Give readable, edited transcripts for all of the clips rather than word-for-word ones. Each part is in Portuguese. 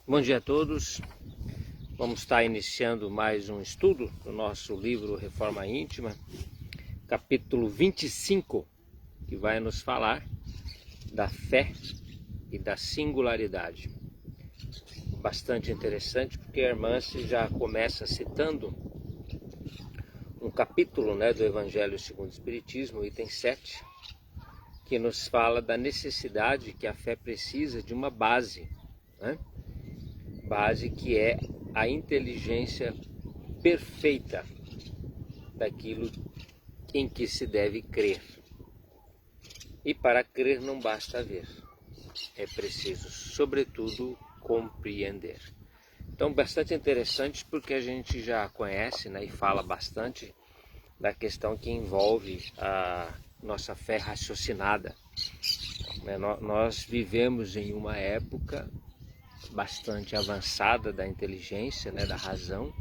Bom dia a todos. Vamos estar iniciando mais um estudo do nosso livro Reforma Íntima, capítulo 25, que vai nos falar da fé e da singularidade. Bastante interessante, porque a irmã já começa citando um capítulo do Evangelho segundo o Espiritismo, item 7, que nos fala da necessidade que a fé precisa de uma base, base que é a inteligência perfeita daquilo em que se deve crer. E para crer não basta ver, é preciso, sobretudo, compreender. Então, bastante interessante, porque a gente já conhece e fala bastante da questão que envolve a nossa fé raciocinada. Nós vivemos em uma época bastante avançada da inteligência, da razão,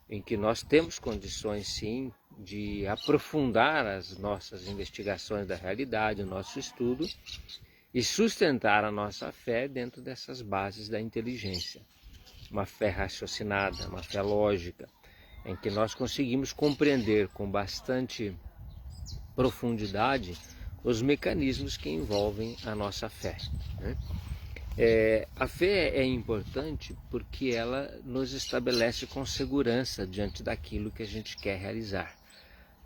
em que nós temos condições sim de aprofundar as nossas investigações da realidade, o nosso estudo, e sustentar a nossa fé dentro dessas bases da inteligência. Uma fé raciocinada, uma fé lógica, em que nós conseguimos compreender com bastante profundidade os mecanismos que envolvem a nossa fé. A fé é importante porque ela nos estabelece com segurança diante daquilo que a gente quer realizar.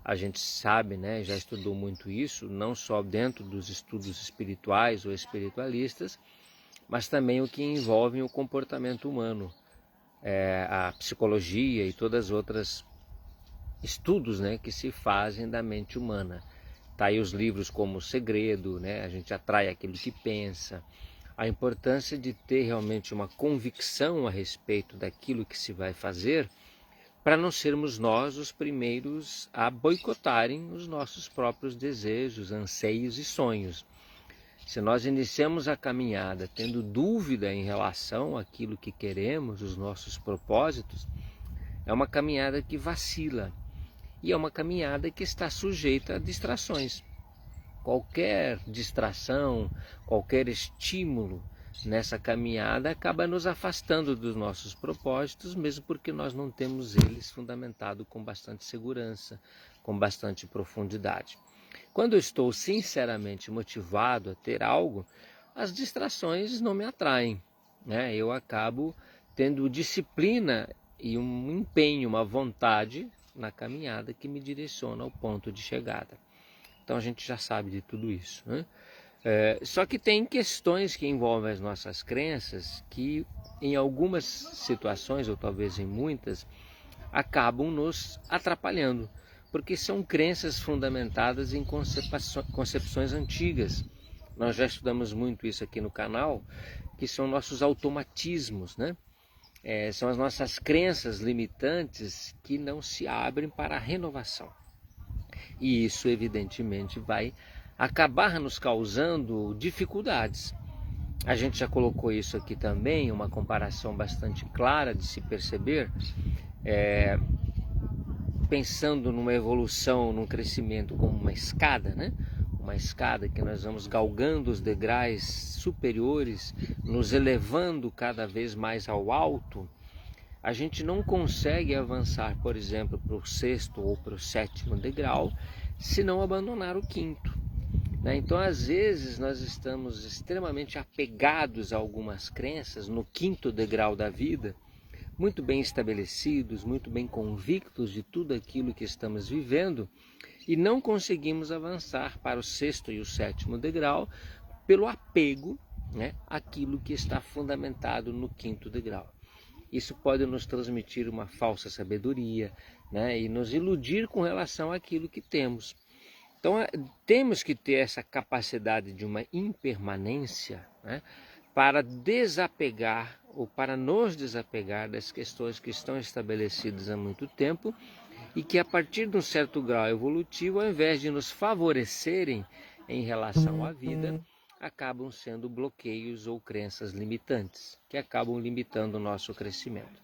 A gente sabe, já estudou muito isso, não só dentro dos estudos espirituais ou espiritualistas, mas também o que envolve o comportamento humano, a psicologia e todas as outras estudos que se fazem da mente humana. Tá aí os livros como O Segredo, a gente atrai aquilo que pensa, a importância de ter realmente uma convicção a respeito daquilo que se vai fazer, para não sermos nós os primeiros a boicotarem os nossos próprios desejos, anseios e sonhos. Se nós iniciamos a caminhada tendo dúvida em relação àquilo que queremos, os nossos propósitos, é uma caminhada que vacila e é uma caminhada que está sujeita a distrações. Qualquer distração, qualquer estímulo nessa caminhada acaba nos afastando dos nossos propósitos, mesmo porque nós não temos eles fundamentados com bastante segurança, com bastante profundidade. Quando eu estou sinceramente motivado a ter algo, as distrações não me atraem. Eu acabo tendo disciplina e um empenho, uma vontade na caminhada que me direciona ao ponto de chegada. Então a gente já sabe de tudo isso. Só que tem questões que envolvem as nossas crenças que em algumas situações, ou talvez em muitas, acabam nos atrapalhando, porque são crenças fundamentadas em concepções antigas. Nós já estudamos muito isso aqui no canal, que são nossos automatismos, são as nossas crenças limitantes que não se abrem para a renovação. E isso, evidentemente, vai acabar nos causando dificuldades. A gente já colocou isso aqui também, uma comparação bastante clara de se perceber, pensando numa evolução, num crescimento como uma escada, uma escada que nós vamos galgando os degraus superiores, nos elevando cada vez mais ao alto. A gente não consegue avançar, por exemplo, para o 6º ou para o 7º degrau, se não abandonar o 5º. Então, às vezes, nós estamos extremamente apegados a algumas crenças no 5º degrau da vida, muito bem estabelecidos, muito bem convictos de tudo aquilo que estamos vivendo, e não conseguimos avançar para o 6º e o 7º degrau pelo apego àquilo que está fundamentado no 5º degrau. Isso pode nos transmitir uma falsa sabedoria, e nos iludir com relação àquilo que temos. Então, temos que ter essa capacidade de uma impermanência, para desapegar ou para nos desapegar das questões que estão estabelecidas há muito tempo e que, a partir de um certo grau evolutivo, ao invés de nos favorecerem em relação à vida, acabam sendo bloqueios ou crenças limitantes, que acabam limitando o nosso crescimento.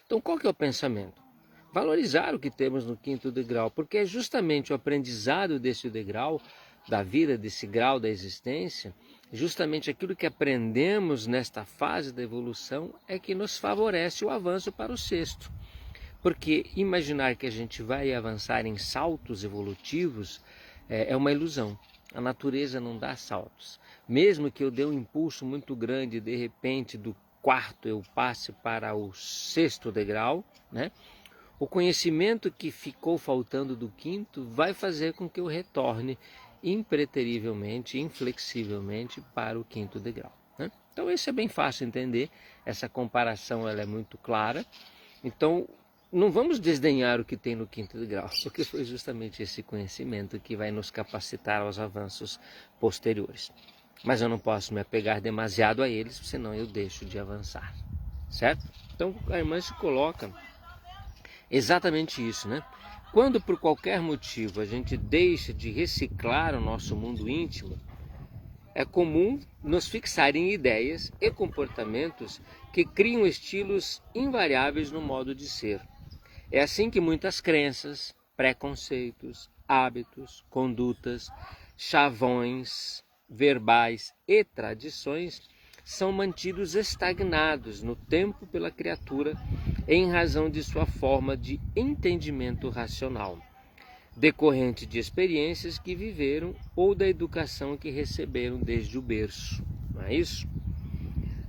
Então, qual que é o pensamento? Valorizar o que temos no 5º degrau, porque é justamente o aprendizado desse degrau, da vida, desse grau da existência, justamente aquilo que aprendemos nesta fase da evolução é que nos favorece o avanço para o sexto. Porque imaginar que a gente vai avançar em saltos evolutivos é uma ilusão. A natureza não dá saltos. Mesmo que eu dê um impulso muito grande e de repente do quarto eu passe para o sexto degrau, né? O conhecimento que ficou faltando do quinto vai fazer com que eu retorne impreterivelmente, inflexivelmente para o quinto degrau, né? Então isso é bem fácil entender, essa comparação ela é muito clara. Então não vamos desdenhar o que tem no quinto degrau, porque foi justamente esse conhecimento que vai nos capacitar aos avanços posteriores. Mas eu não posso me apegar demasiado a eles, senão eu deixo de avançar, certo? Então a irmã se coloca exatamente isso, né? Quando por qualquer motivo a gente deixa de reciclar o nosso mundo íntimo, é comum nos fixar em ideias e comportamentos que criam estilos invariáveis no modo de ser. É assim que muitas crenças, preconceitos, hábitos, condutas, chavões verbais e tradições são mantidos estagnados no tempo pela criatura em razão de sua forma de entendimento racional, decorrente de experiências que viveram ou da educação que receberam desde o berço. Não é isso?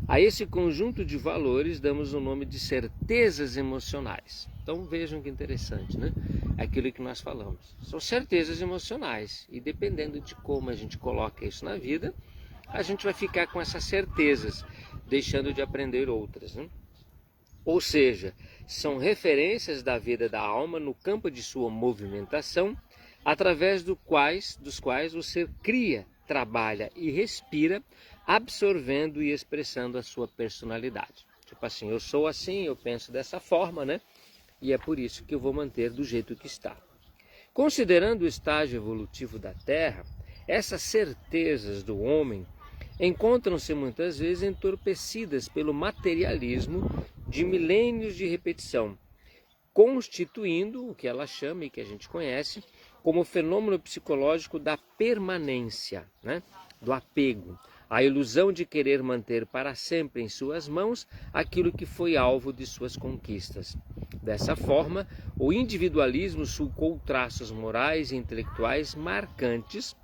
A esse conjunto de valores damos o nome de certezas emocionais. Então vejam que interessante, né? Aquilo que nós falamos. São certezas emocionais e dependendo de como a gente coloca isso na vida, a gente vai ficar com essas certezas, deixando de aprender outras, né? Ou seja, são referências da vida da alma no campo de sua movimentação, através dos quais o ser cria, trabalha e respira, absorvendo e expressando a sua personalidade. Tipo assim, eu sou assim, eu penso dessa forma, né? E é por isso que eu vou manter do jeito que está. Considerando o estágio evolutivo da Terra, essas certezas do homem encontram-se muitas vezes entorpecidas pelo materialismo de milênios de repetição, constituindo o que ela chama e que a gente conhece como o fenômeno psicológico da permanência, né? Do apego, a ilusão de querer manter para sempre em suas mãos aquilo que foi alvo de suas conquistas. Dessa forma, o individualismo sulcou traços morais e intelectuais marcantes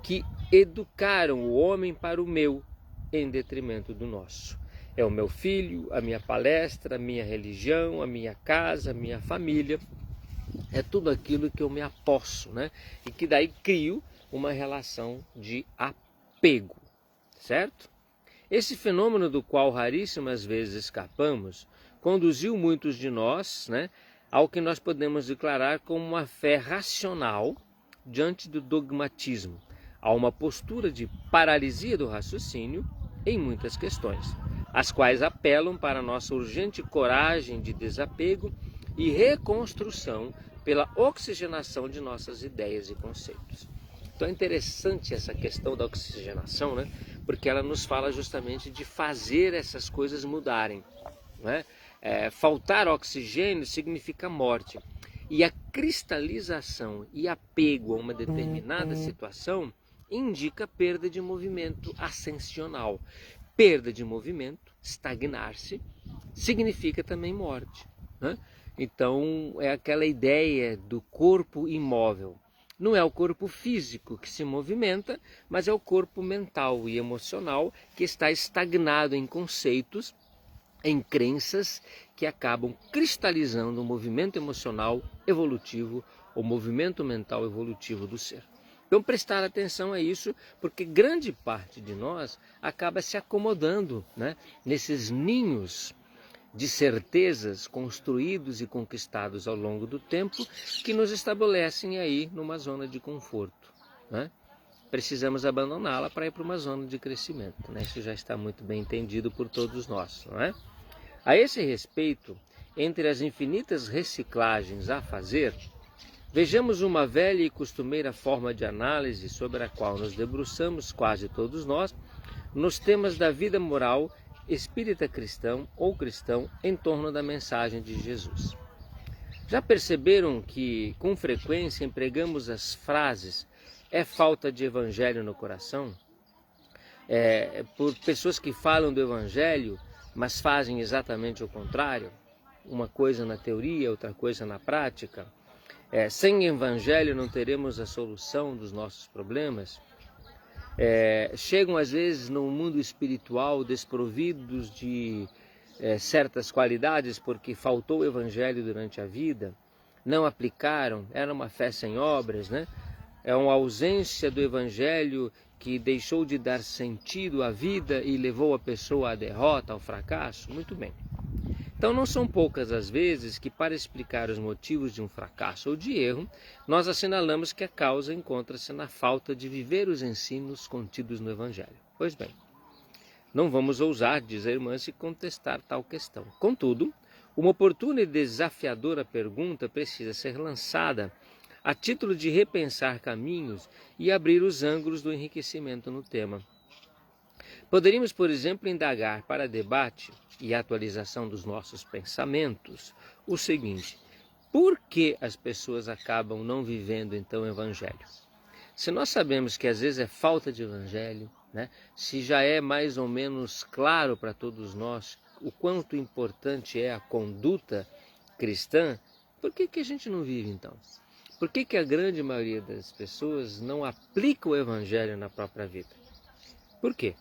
que educaram o homem para o meu em detrimento do nosso. É o meu filho, a minha palestra, a minha religião, a minha casa, a minha família. É tudo aquilo que eu me aposso, né? E que daí crio uma relação de apego, certo? Esse fenômeno do qual raríssimas vezes escapamos, conduziu muitos de nós, né, ao que nós podemos declarar como uma fé racional diante do dogmatismo, a uma postura de paralisia do raciocínio em muitas questões, as quais apelam para a nossa urgente coragem de desapego e reconstrução pela oxigenação de nossas ideias e conceitos. Então é interessante essa questão da oxigenação, né? Porque ela nos fala justamente de fazer essas coisas mudarem, né? Faltar oxigênio significa morte. E a cristalização e apego a uma determinada situação indica perda de movimento ascensional. Perda de movimento, estagnar-se, significa também morte, né? Então é aquela ideia do corpo imóvel. Não é o corpo físico que se movimenta, mas é o corpo mental e emocional que está estagnado em conceitos, em crenças que acabam cristalizando o movimento emocional evolutivo, o movimento mental evolutivo do ser. Então prestar atenção a isso, porque grande parte de nós acaba se acomodando, né, nesses ninhos de certezas construídos e conquistados ao longo do tempo que nos estabelecem aí numa zona de conforto, né? Precisamos abandoná-la para ir para uma zona de crescimento, né? Isso já está muito bem entendido por todos nós, não é? A esse respeito, entre as infinitas reciclagens a fazer, vejamos uma velha e costumeira forma de análise sobre a qual nos debruçamos quase todos nós nos temas da vida moral espírita cristão ou cristão em torno da mensagem de Jesus. Já perceberam que com frequência empregamos as frases "é falta de evangelho no coração"? por pessoas que falam do Evangelho, mas fazem exatamente o contrário, uma coisa na teoria, outra coisa na prática. Sem Evangelho não teremos a solução dos nossos problemas. Chegam às vezes no mundo espiritual desprovidos de certas qualidades porque faltou o Evangelho durante a vida, não aplicaram, era uma fé sem obras, né? É uma ausência do Evangelho que deixou de dar sentido à vida e levou a pessoa à derrota, ao fracasso. Muito bem. Então não são poucas as vezes que, para explicar os motivos de um fracasso ou de erro, nós assinalamos que a causa encontra-se na falta de viver os ensinos contidos no Evangelho. Pois bem, não vamos ousar, diz a irmã, se contestar tal questão. Contudo, uma oportuna e desafiadora pergunta precisa ser lançada a título de repensar caminhos e abrir os ângulos do enriquecimento no tema. Poderíamos, por exemplo, indagar para debate e atualização dos nossos pensamentos o seguinte: por que as pessoas acabam não vivendo então o Evangelho? Se nós sabemos que às vezes é falta de Evangelho, né? Se já é mais ou menos claro para todos nós o quanto importante é a conduta cristã, por que a gente não vive então? Por que a grande maioria das pessoas não aplica o Evangelho na própria vida? Por quê?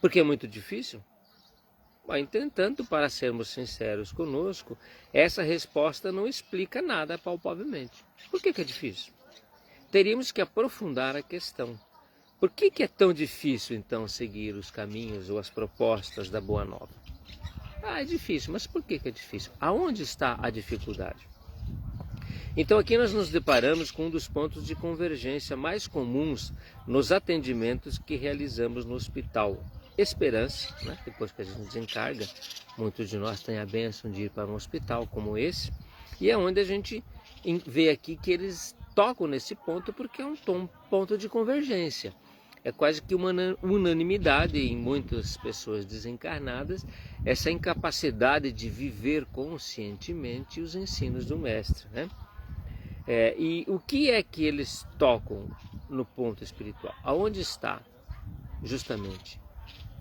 Porque é muito difícil? Entretanto, para sermos sinceros conosco, essa resposta não explica nada palpavelmente. Por que é difícil? Teríamos que aprofundar a questão. Por que é tão difícil, então, seguir os caminhos ou as propostas da Boa Nova? É difícil, mas por que é difícil? Aonde está a dificuldade? Então aqui nós nos deparamos com um dos pontos de convergência mais comuns nos atendimentos que realizamos no Hospital Esperança, né? Depois que a gente desencarga, muitos de nós têm a bênção de ir para um hospital como esse, e é onde a gente vê aqui que eles tocam nesse ponto porque é um ponto de convergência. É quase que uma unanimidade em muitas pessoas desencarnadas, essa incapacidade de viver conscientemente os ensinos do Mestre, né? E o que é que eles tocam no ponto espiritual? Aonde está justamente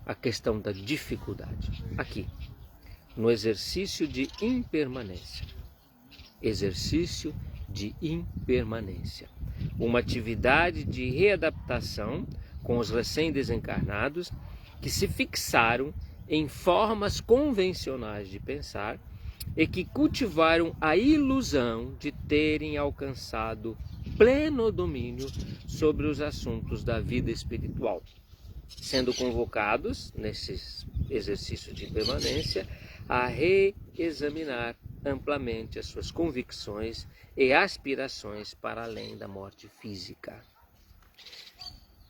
a questão da dificuldade? Aqui, no exercício de impermanência. Exercício de impermanência. Uma atividade de readaptação com os recém-desencarnados que se fixaram em formas convencionais de pensar e que cultivaram a ilusão de terem alcançado pleno domínio sobre os assuntos da vida espiritual, sendo convocados, nesse exercício de permanência, a reexaminar amplamente as suas convicções e aspirações para além da morte física.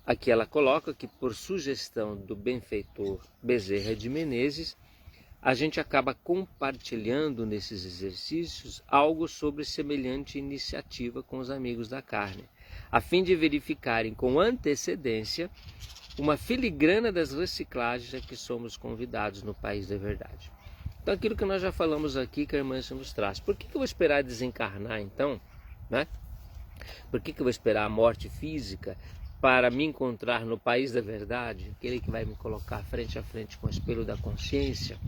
Aqui ela coloca que, por sugestão do benfeitor Bezerra de Menezes, a gente acaba compartilhando nesses exercícios algo sobre semelhante iniciativa com os amigos da carne, a fim de verificarem com antecedência uma filigrana das reciclagens a que somos convidados no país da verdade. Então aquilo que nós já falamos aqui, que a irmã nos traz. Por que eu vou esperar desencarnar então? Né? Por que eu vou esperar a morte física para me encontrar no país da verdade, aquele que vai me colocar frente a frente com o espelho da consciência,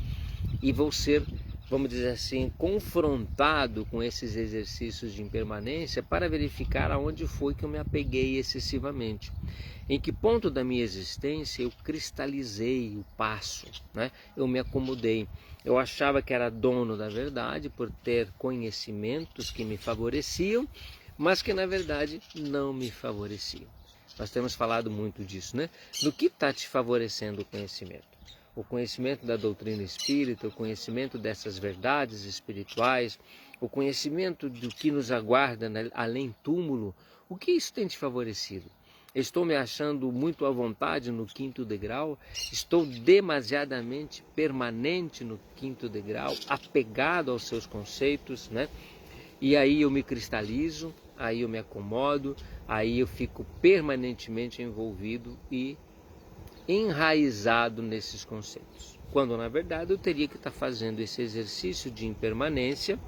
e vou ser, vamos dizer assim, confrontado com esses exercícios de impermanência para verificar aonde foi que eu me apeguei excessivamente, em que ponto da minha existência eu cristalizei o passo, né? Eu me acomodei, eu achava que era dono da verdade por ter conhecimentos que me favoreciam, mas que na verdade não me favoreciam. Nós temos falado muito disso, né? Do que está te favorecendo o conhecimento? O conhecimento da doutrina espírita, o conhecimento dessas verdades espirituais, o conhecimento do que nos aguarda além túmulo, o que isso tem te favorecido? Estou me achando muito à vontade no quinto degrau? Estou demasiadamente permanente no quinto degrau, apegado aos seus conceitos, né? E aí eu me cristalizo, aí eu me acomodo, aí eu fico permanentemente envolvido e enraizado nesses conceitos. Quando na verdade eu teria que estar fazendo esse exercício de impermanência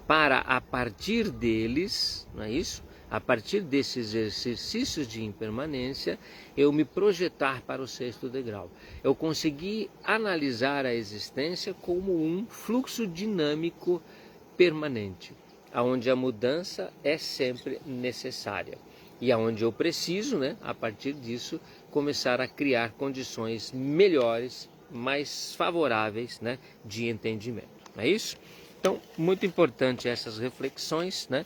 para, a partir deles, não é isso? A partir desses exercícios de impermanência, eu me projetar para o sexto degrau. Eu consegui analisar a existência como um fluxo dinâmico permanente, onde a mudança é sempre necessária. E aonde eu preciso, né, a partir disso, começar a criar condições melhores, mais favoráveis, né, de entendimento. Não é isso? Então, muito importante essas reflexões, né,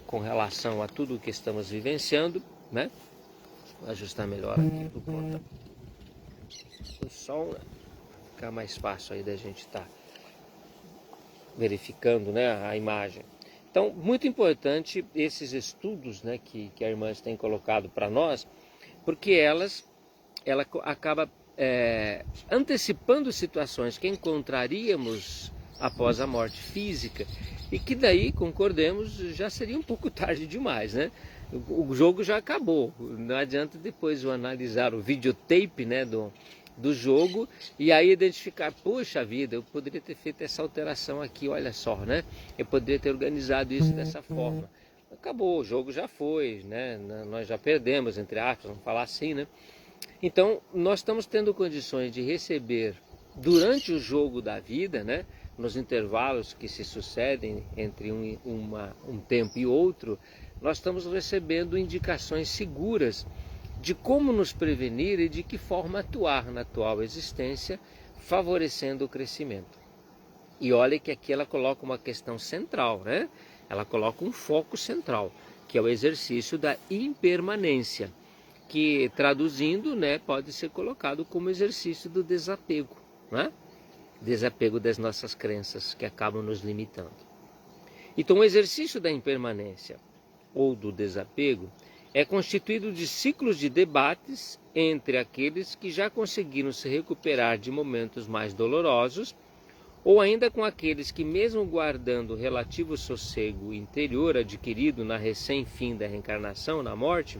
com relação a tudo o que estamos vivenciando, né? Vou ajustar melhor aqui por conta do som, né? Ficar mais fácil aí da gente estar verificando, né, a imagem. Então, muito importante esses estudos, né, que a irmã tem colocado para nós, porque ela acaba antecipando situações que encontraríamos após a morte física e que daí, concordemos, já seria um pouco tarde demais, né? O jogo já acabou, não adianta depois eu analisar o videotape, né, do jogo e aí identificar, poxa vida, eu poderia ter feito essa alteração aqui, olha só, né? Eu poderia ter organizado isso dessa forma. Acabou, o jogo já foi, né? Nós já perdemos, entre aspas, vamos falar assim, né? Então, nós estamos tendo condições de receber durante o jogo da vida, né? Nos intervalos que se sucedem entre um tempo e outro, nós estamos recebendo indicações seguras de como nos prevenir e de que forma atuar na atual existência, favorecendo o crescimento. E olha que aqui ela coloca uma questão central, né? Ela coloca um foco central, que é o exercício da impermanência, que traduzindo, né, pode ser colocado como exercício do desapego, né? Desapego das nossas crenças que acabam nos limitando. Então o exercício da impermanência ou do desapego é constituído de ciclos de debates entre aqueles que já conseguiram se recuperar de momentos mais dolorosos ou ainda com aqueles que, mesmo guardando o relativo sossego interior adquirido na recém-fim da reencarnação, na morte,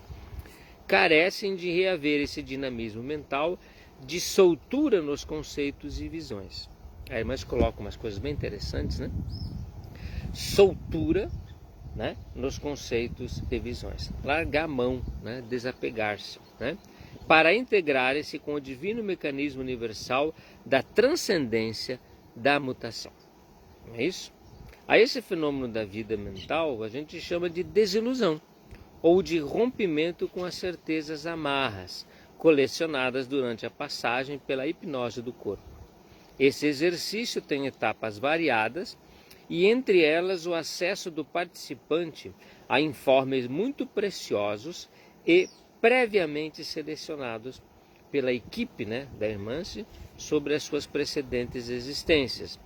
carecem de reaver esse dinamismo mental de soltura nos conceitos e visões. A irmã coloca umas coisas bem interessantes, né? Soltura, né, nos conceitos e visões. Largar a mão, né, desapegar-se, né, para integrar-se com o divino mecanismo universal da transcendência da mutação. Não é isso? A esse fenômeno da vida mental a gente chama de desilusão ou de rompimento com as certezas amarras colecionadas durante a passagem pela hipnose do corpo. Esse exercício tem etapas variadas e entre elas o acesso do participante a informes muito preciosos e previamente selecionados pela equipe, né, da Irmãs sobre as suas precedentes existências,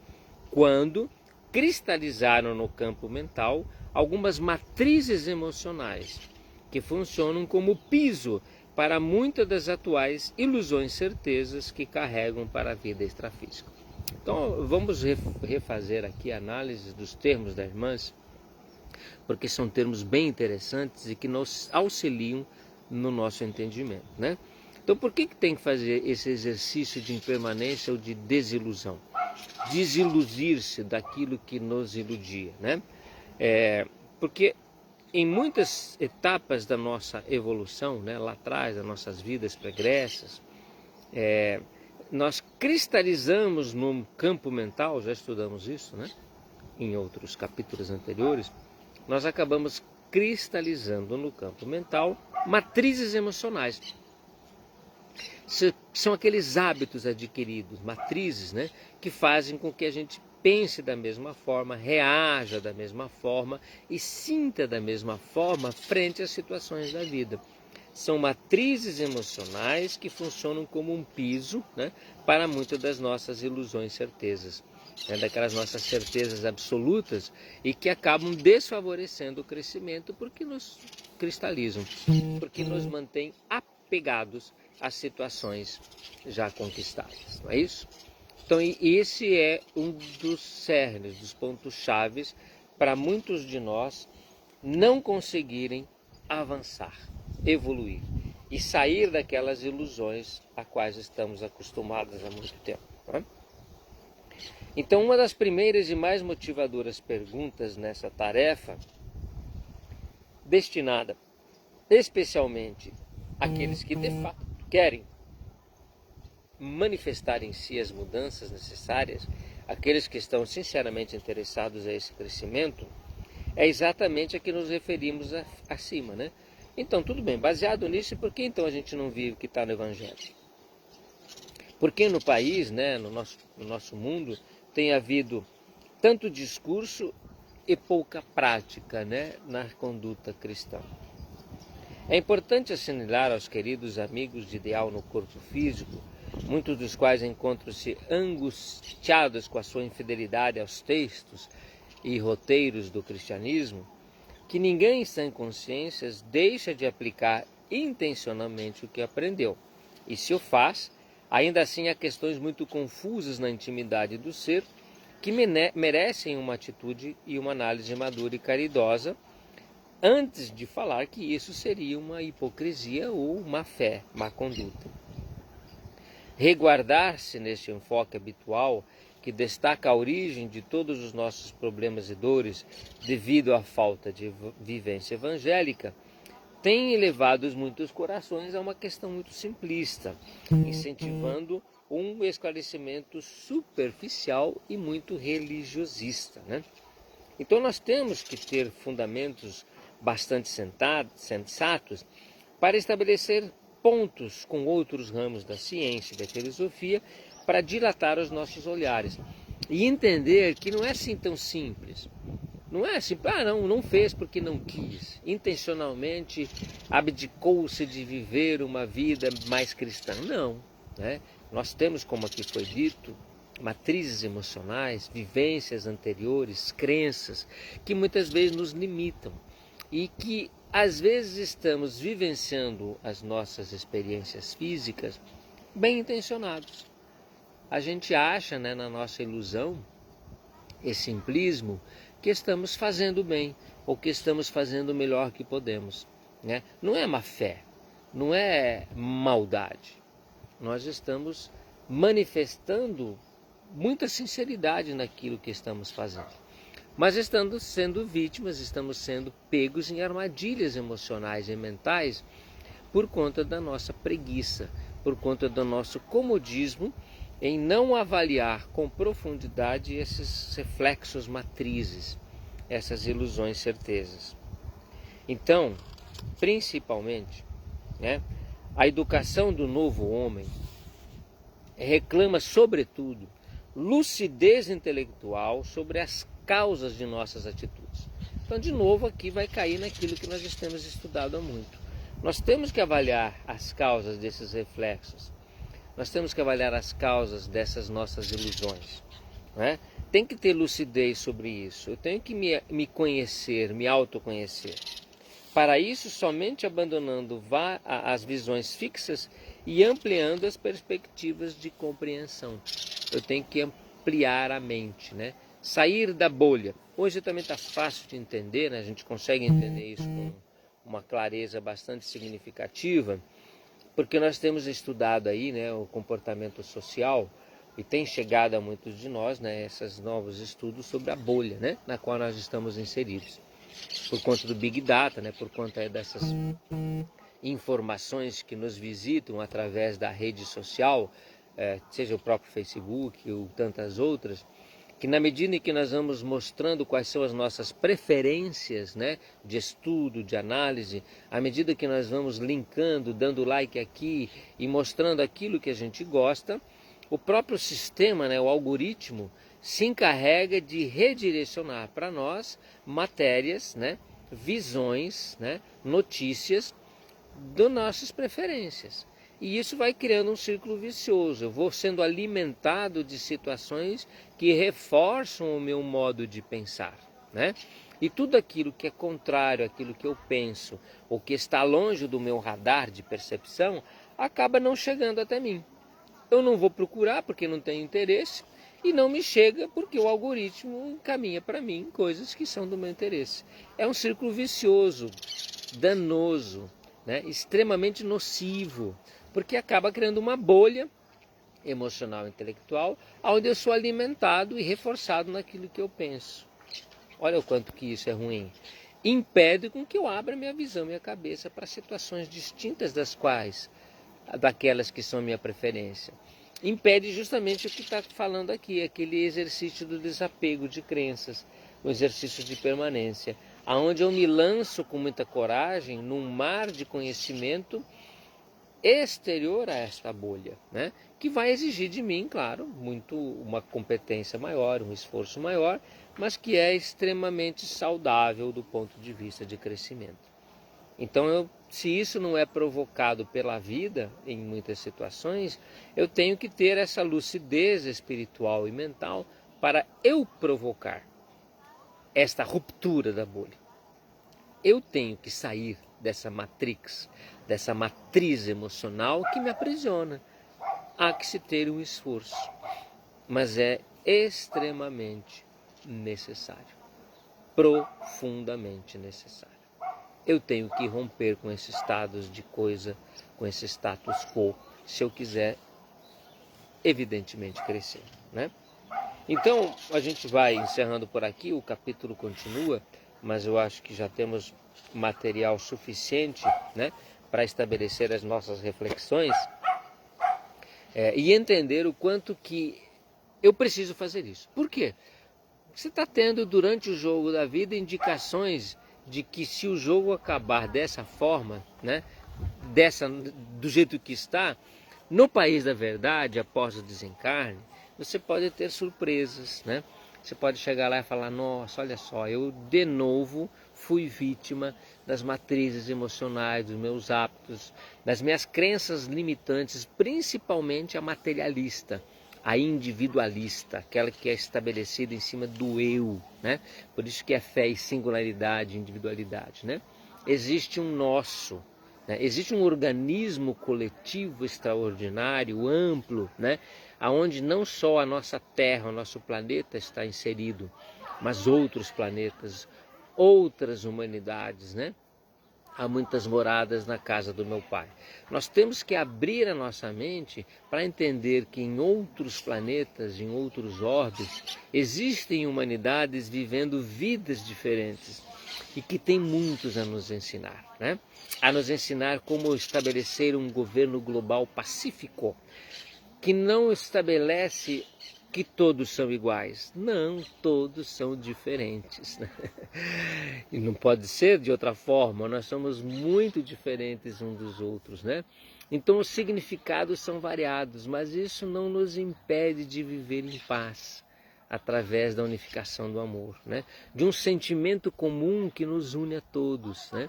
quando cristalizaram no campo mental algumas matrizes emocionais que funcionam como piso para muitas das atuais ilusões certezas que carregam para a vida extrafísica. Então vamos refazer aqui a análise dos termos das irmãs, porque são termos bem interessantes e que nos auxiliam no nosso entendimento, né? Então por que tem que fazer esse exercício de impermanência ou de desilusão? Desiluzir-se daquilo que nos iludia, né? Porque em muitas etapas da nossa evolução, né, lá atrás, das nossas vidas pregressas, nós cristalizamos no campo mental, já estudamos isso, né, em outros capítulos anteriores, nós acabamos cristalizando no campo mental matrizes emocionais. São aqueles hábitos adquiridos, matrizes, né, que fazem com que a gente pense da mesma forma, reaja da mesma forma e sinta da mesma forma frente às situações da vida. São matrizes emocionais que funcionam como um piso, né, para muitas das nossas ilusões, certezas, né, daquelas nossas certezas absolutas e que acabam desfavorecendo o crescimento porque nos cristalizam, porque nos mantêm apegados às situações já conquistadas, não é isso? Então esse é um dos cernes, dos pontos chaves para muitos de nós não conseguirem avançar, evoluir e sair daquelas ilusões a quais estamos acostumados há muito tempo, né? Então uma das primeiras e mais motivadoras perguntas nessa tarefa destinada especialmente àqueles que de fato querem manifestar em si as mudanças necessárias, aqueles que estão sinceramente interessados a esse crescimento, é exatamente a que nos referimos acima, né? Então, tudo bem, baseado nisso, por que então a gente não vive o que está no Evangelho? Porque no país, né, no nosso mundo, tem havido tanto discurso e pouca prática, né, na conduta cristã. É importante assinalar aos queridos amigos de Ideal no Corpo Físico, muitos dos quais encontram-se angustiados com a sua infidelidade aos textos e roteiros do cristianismo, que ninguém sem consciências deixa de aplicar intencionalmente o que aprendeu. E se o faz, ainda assim há questões muito confusas na intimidade do ser que merecem uma atitude e uma análise madura e caridosa, antes de falar que isso seria uma hipocrisia ou má fé, má conduta. Reguardar-se neste enfoque habitual que destaca a origem de todos os nossos problemas e dores devido à falta de vivência evangélica, tem elevado muitos corações a uma questão muito simplista, incentivando um esclarecimento superficial e muito religiosista, né? Então nós temos que ter fundamentos bastante sensatos para estabelecer pontos com outros ramos da ciência e da filosofia para dilatar os nossos olhares e entender que não é assim tão simples. Não é assim, não fez porque não quis. Intencionalmente abdicou-se de viver uma vida mais cristã. Não, né? Nós temos, como aqui foi dito, matrizes emocionais, vivências anteriores, crenças, que muitas vezes nos limitam e que às vezes estamos vivenciando as nossas experiências físicas bem intencionados. A gente acha, né, na nossa ilusão e simplismo, que estamos fazendo bem ou que estamos fazendo o melhor que podemos, né? Não é má fé, não é maldade. Nós estamos manifestando muita sinceridade naquilo que estamos fazendo. Mas estamos sendo vítimas, estamos sendo pegos em armadilhas emocionais e mentais por conta da nossa preguiça, por conta do nosso comodismo em não avaliar com profundidade esses reflexos matrizes, essas ilusões certezas. Então, principalmente, né, a educação do novo homem reclama, sobretudo, lucidez intelectual sobre as causas de nossas atitudes. Então, de novo, aqui vai cair naquilo que nós temos estudado há muito. Nós temos que avaliar as causas desses reflexos. Nós temos que avaliar as causas dessas nossas ilusões, né? Tem que ter lucidez sobre isso. Eu tenho que me conhecer, me autoconhecer. Para isso, somente abandonando as visões fixas e ampliando as perspectivas de compreensão. Eu tenho que ampliar a mente, né? Sair da bolha. Hoje também está fácil de entender, né? A gente consegue entender isso com uma clareza bastante significativa, porque nós temos estudado aí, né, o comportamento social e tem chegado a muitos de nós, né, esses novos estudos sobre a bolha, né, na qual nós estamos inseridos. Por conta do Big Data, né, por conta dessas informações que nos visitam através da rede social, seja o próprio Facebook ou tantas outras, que na medida em que nós vamos mostrando quais são as nossas preferências, né, de estudo, de análise, à medida que nós vamos linkando, dando like aqui e mostrando aquilo que a gente gosta, o próprio sistema, né, o algoritmo, se encarrega de redirecionar para nós matérias, né, visões, né, notícias das nossas preferências. E isso vai criando um círculo vicioso. Eu vou sendo alimentado de situações que reforçam o meu modo de pensar, né? E tudo aquilo que é contrário àquilo que eu penso, ou que está longe do meu radar de percepção, acaba não chegando até mim. Eu não vou procurar porque não tenho interesse, e não me chega porque o algoritmo encaminha para mim coisas que são do meu interesse. É um círculo vicioso, danoso, né? Extremamente nocivo, porque acaba criando uma bolha emocional e intelectual, onde eu sou alimentado e reforçado naquilo que eu penso. Olha o quanto que isso é ruim. impede com que eu abra minha visão, minha cabeça para situações distintas daquelas que são minha preferência. Impede justamente o que está falando aqui, aquele exercício do desapego de crenças, o exercício de permanência, aonde eu me lanço com muita coragem num mar de conhecimento exterior a esta bolha, né? Que vai exigir de mim, claro, uma competência maior, um esforço maior, mas que é extremamente saudável do ponto de vista de crescimento. Então, se isso não é provocado pela vida, em muitas situações, eu tenho que ter essa lucidez espiritual e mental para eu provocar esta ruptura da bolha. Eu tenho que sair dessa matrix, dessa matriz emocional que me aprisiona. Há que se ter um esforço, mas é extremamente necessário, profundamente necessário. Eu tenho que romper com esses estados de coisa, com esse status quo, se eu quiser, evidentemente, crescer, né? Então, a gente vai encerrando por aqui, o capítulo continua, mas eu acho que já temos material suficiente, né, para estabelecer as nossas reflexões e entender o quanto que eu preciso fazer isso. Por quê? Você está tendo durante o jogo da vida indicações de que se o jogo acabar dessa forma, né, do jeito que está, no país da verdade, após o desencarne, você pode ter surpresas, né? Você pode chegar lá e falar, nossa, olha só, eu de novo fui vítima das matrizes emocionais, dos meus hábitos, das minhas crenças limitantes, principalmente a materialista, a individualista, aquela que é estabelecida em cima do eu, né? Por isso que é fé e singularidade, individualidade, né? Existe um nosso, né? Existe um organismo coletivo extraordinário, amplo, né? Onde não só a nossa Terra, o nosso planeta está inserido, mas outros planetas, outras humanidades, né? Há muitas moradas na casa do meu Pai. Nós temos que abrir a nossa mente para entender que em outros planetas, em outros orbes, existem humanidades vivendo vidas diferentes e que tem muitos a nos ensinar, né? A nos ensinar como estabelecer um governo global pacífico, que não estabelece que todos são iguais. Não, todos são diferentes. E não pode ser de outra forma, nós somos muito diferentes uns dos outros, né? Então os significados são variados, mas isso não nos impede de viver em paz, através da unificação do amor, né? De um sentimento comum que nos une a todos, né?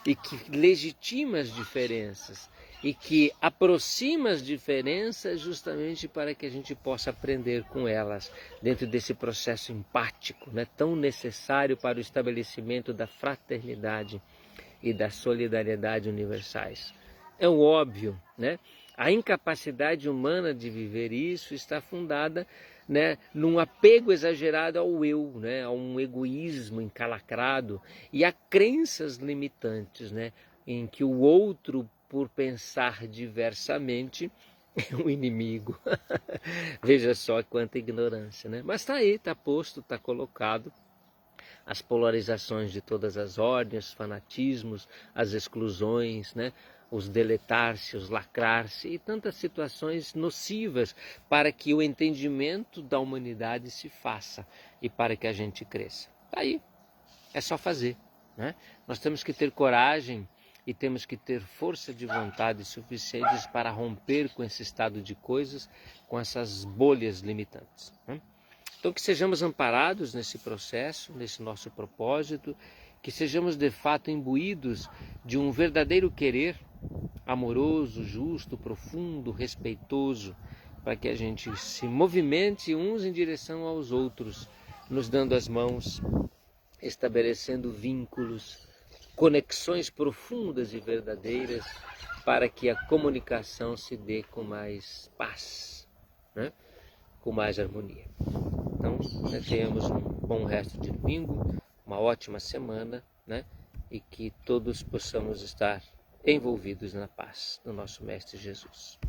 E que legitima as diferenças e que aproxima as diferenças justamente para que a gente possa aprender com elas dentro desse processo empático, né, tão necessário para o estabelecimento da fraternidade e da solidariedade universais. É o óbvio, né? A incapacidade humana de viver isso está fundada, né, num apego exagerado ao eu, né, a um egoísmo encalacrado e a crenças limitantes, né, em que o outro, por pensar diversamente, é um inimigo. Veja só quanta ignorância, né? Mas está aí, está posto, está colocado. As polarizações de todas as ordens, os fanatismos, as exclusões, né? Os deletar-se, os lacrar-se e tantas situações nocivas para que o entendimento da humanidade se faça e para que a gente cresça. Está aí, é só fazer, né? Nós temos que ter coragem e temos que ter força de vontade suficientes para romper com esse estado de coisas, com essas bolhas limitantes, né? Então que sejamos amparados nesse processo, nesse nosso propósito, que sejamos de fato imbuídos de um verdadeiro querer amoroso, justo, profundo, respeitoso, para que a gente se movimente uns em direção aos outros, nos dando as mãos, estabelecendo vínculos, conexões profundas e verdadeiras, para que a comunicação se dê com mais paz, né? Com mais harmonia. Então, né, tenhamos um bom resto de domingo, uma ótima semana, né? E que todos possamos estar envolvidos na paz do nosso Mestre Jesus.